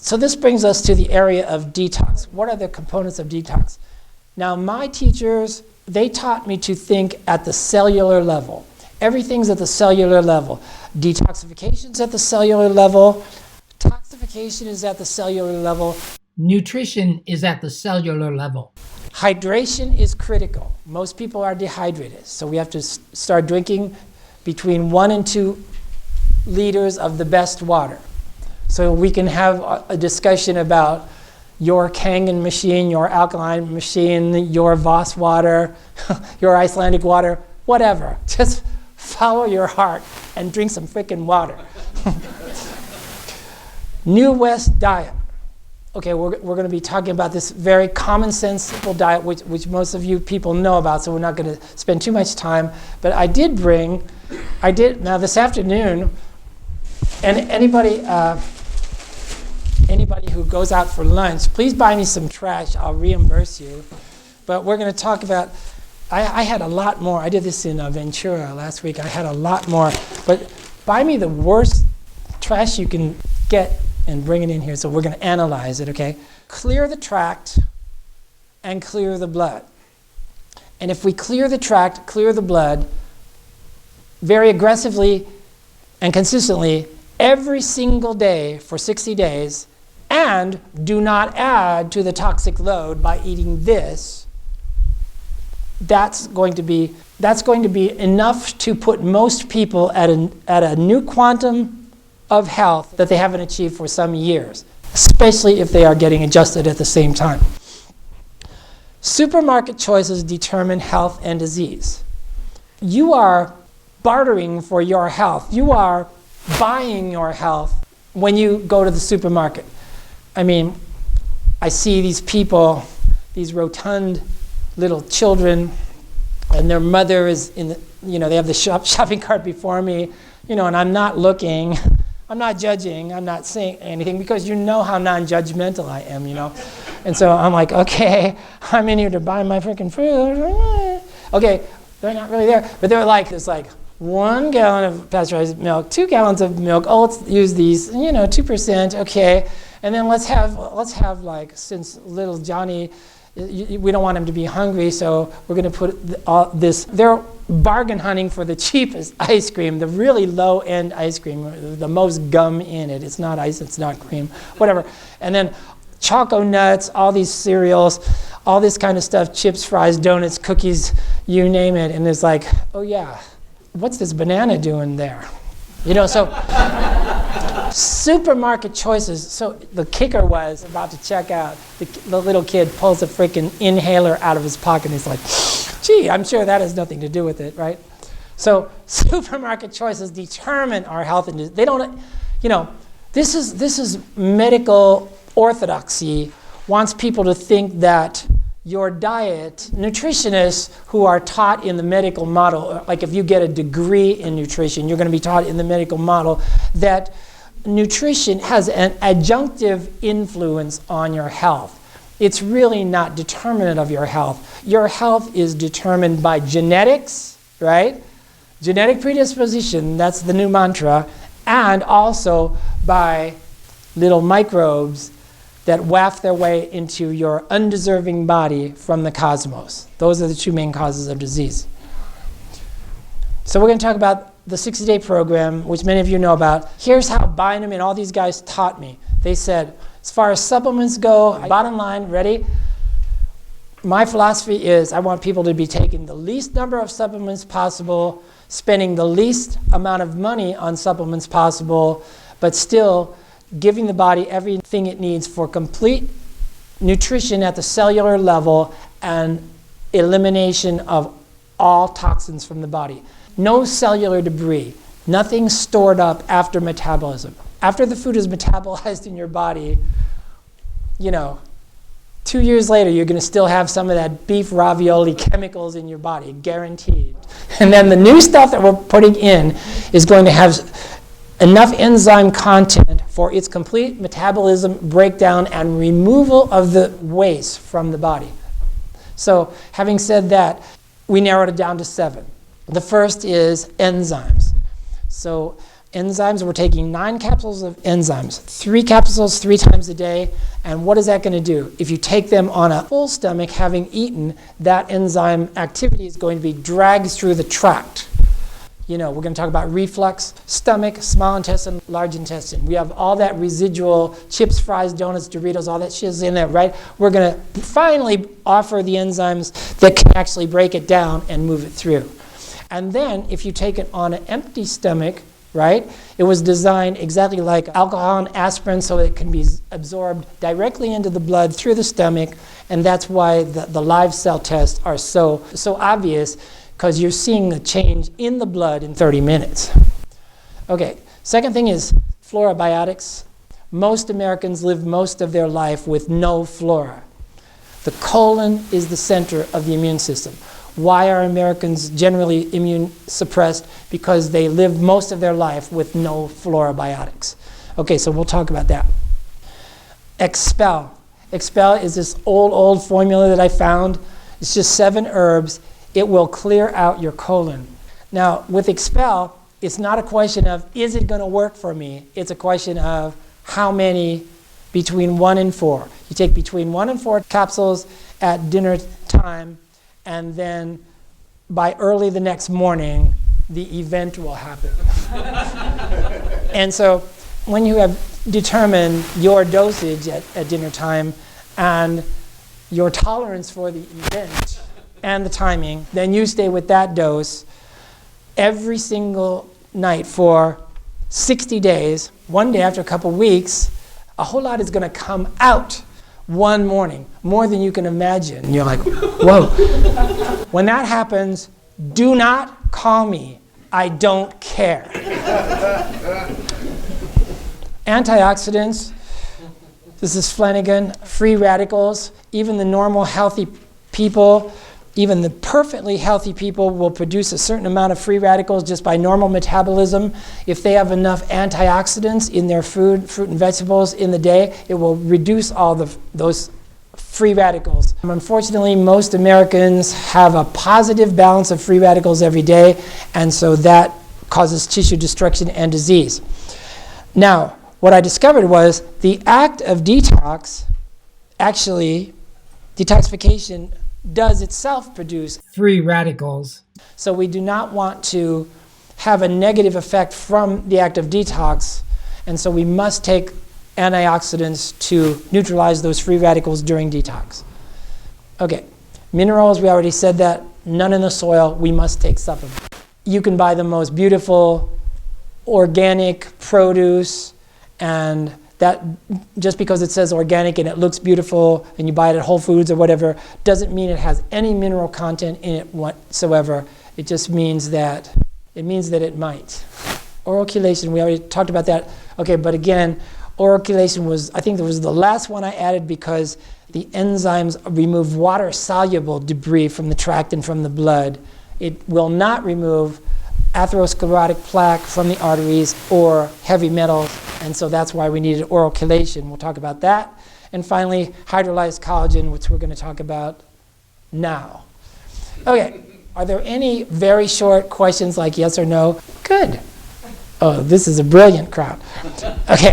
So this brings us to the area of detox. What are the components of detox? Now, my teachers, they taught me to think at the cellular level. Everything's at the cellular level. Detoxification's at the cellular level. Toxification is at the cellular level. Nutrition is at the cellular level. Hydration is critical. Most people are dehydrated, so we have to start drinking between 1 and 2 liters of the best water. So we can have a discussion about your Kangen machine, your alkaline machine, your Voss water, your Icelandic water, whatever. Just follow your heart and drink some freaking water. New West diet. Okay, we're going to be talking about this very common sense, simple diet, which most of you people know about, so we're not going to spend too much time. But now this afternoon, and anybody who goes out for lunch, please buy me some trash, I'll reimburse you. But we're going to talk about, I had a lot more. I did this in Ventura last week. I had a lot more. But buy me the worst trash you can get and bring it in here. So we're going to analyze it, okay? Clear the tract and clear the blood. And if we clear the tract, clear the blood, very aggressively and consistently, every single day for 60 days, and do not add to the toxic load by eating this, that's going to be enough to put most people at a new quantum of health that they haven't achieved for some years, especially if they are getting adjusted at the same time. Supermarket choices determine health and disease. You are bartering for your health. You are buying your health when you go to the supermarket. I mean, I see these people, these rotund little children, and their mother is in the, they have the shopping cart before me, and I'm not looking. I'm not judging, I'm not saying anything, because you know how non-judgmental I am, And so I'm like, okay, I'm in here to buy my freaking food. Okay, they're not really there, but they're like, there's like 1 gallon of pasteurized milk, 2 gallons of milk, oh, let's use these, 2%, okay. And then let's have like, since little Johnny, we don't want him to be hungry, so we're going to put this. They're bargain hunting for the cheapest ice cream, the really low-end ice cream, the most gum in it. It's not ice, it's not cream, whatever. And then Choco Nuts, all these cereals, all this kind of stuff, chips, fries, donuts, cookies, you name it. And it's like, oh yeah, what's this banana doing there? So supermarket choices. So the kicker was about to check out. The little kid pulls a freaking inhaler out of his pocket and he's like, gee, I'm sure that has nothing to do with it, right? So supermarket choices determine our health. And they don't, this is medical orthodoxy, wants people to think that your diet, nutritionists who are taught in the medical model, like if you get a degree in nutrition, you're going to be taught in the medical model that nutrition has an adjunctive influence on your health. It's really not determinant of your health. Your health is determined by genetics, right? Genetic predisposition, that's the new mantra, and also by little microbes that waft their way into your undeserving body from the cosmos. Those are the 2 main causes of disease. So we're going to talk about the 60-day program, which many of you know about. Here's how Bynum and all these guys taught me. They said, as far as supplements go, bottom line, ready? My philosophy is I want people to be taking the least number of supplements possible, spending the least amount of money on supplements possible, but still giving the body everything it needs for complete nutrition at the cellular level and elimination of all toxins from the body. No cellular debris, nothing stored up after metabolism. After the food is metabolized in your body, 2 years later, you're going to still have some of that beef ravioli chemicals in your body, guaranteed. And then the new stuff that we're putting in is going to have enough enzyme content for its complete metabolism, breakdown, and removal of the waste from the body. So having said that, we narrowed it down to 7. The first is enzymes. So enzymes. We're taking 9 capsules of enzymes, 3 capsules 3 times a day. And what is that going to do? If you take them on a full stomach, having eaten, that enzyme activity is going to be dragged through the tract. You know, we're going to talk about reflux, stomach, small intestine, large intestine. We have all that residual chips, fries, donuts, Doritos, all that shit is in there, right? We're going to finally offer the enzymes that can actually break it down and move it through. And then if you take it on an empty stomach, right, it was designed exactly like alcohol and aspirin so it can be absorbed directly into the blood through the stomach. And that's why the live cell tests are so obvious, because you're seeing the change in the blood in 30 minutes. Okay, second thing is Florabiotics. Most Americans live most of their life with no flora. The colon is the center of the immune system. Why are Americans generally immune suppressed? Because they live most of their life with no Florabiotics. Okay, so we'll talk about that. Expel. Expel is this old formula that I found. It's just 7 herbs. It will clear out your colon. Now, with Expel, it's not a question of, is it going to work for me? It's a question of how many between 1 and 4. You take between 1 and 4 capsules at dinner time, and then by early the next morning, the event will happen. And so when you have determined your dosage at dinner time and your tolerance for the event and the timing, then you stay with that dose every single night for 60 days. One day after a couple weeks, a whole lot is going to come out one morning, more than you can imagine. And you're like, whoa. When that happens, do not call me. I don't care. Antioxidants, this is Flanagan, free radicals, even the normal healthy people, even the perfectly healthy people will produce a certain amount of free radicals just by normal metabolism. If they have enough antioxidants in their food, fruit and vegetables in the day, it will reduce all those free radicals. Unfortunately, most Americans have a positive balance of free radicals every day, and so that causes tissue destruction and disease. Now, what I discovered was the act of detox, actually, detoxification does itself produce free radicals. So we do not want to have a negative effect from the act of detox, and so we must take antioxidants to neutralize those free radicals during detox. Okay, minerals, we already said that. None in the soil, we must take supplements. You can buy the most beautiful organic produce, and that just because it says organic and it looks beautiful and you buy it at Whole Foods or whatever doesn't mean it has any mineral content in it whatsoever. It just means that it might. Oral chelation, we already talked about that. Okay, but again, oral chelation was, I think it was the last one I added because the enzymes remove water-soluble debris from the tract and from the blood. It will not remove atherosclerotic plaque from the arteries or heavy metals, and so that's why we needed oral chelation. We'll talk about that. And finally, hydrolyzed collagen, which we're going to talk about now. Okay, are there any very short questions like yes or no? Good. Oh, this is a brilliant crowd. Okay.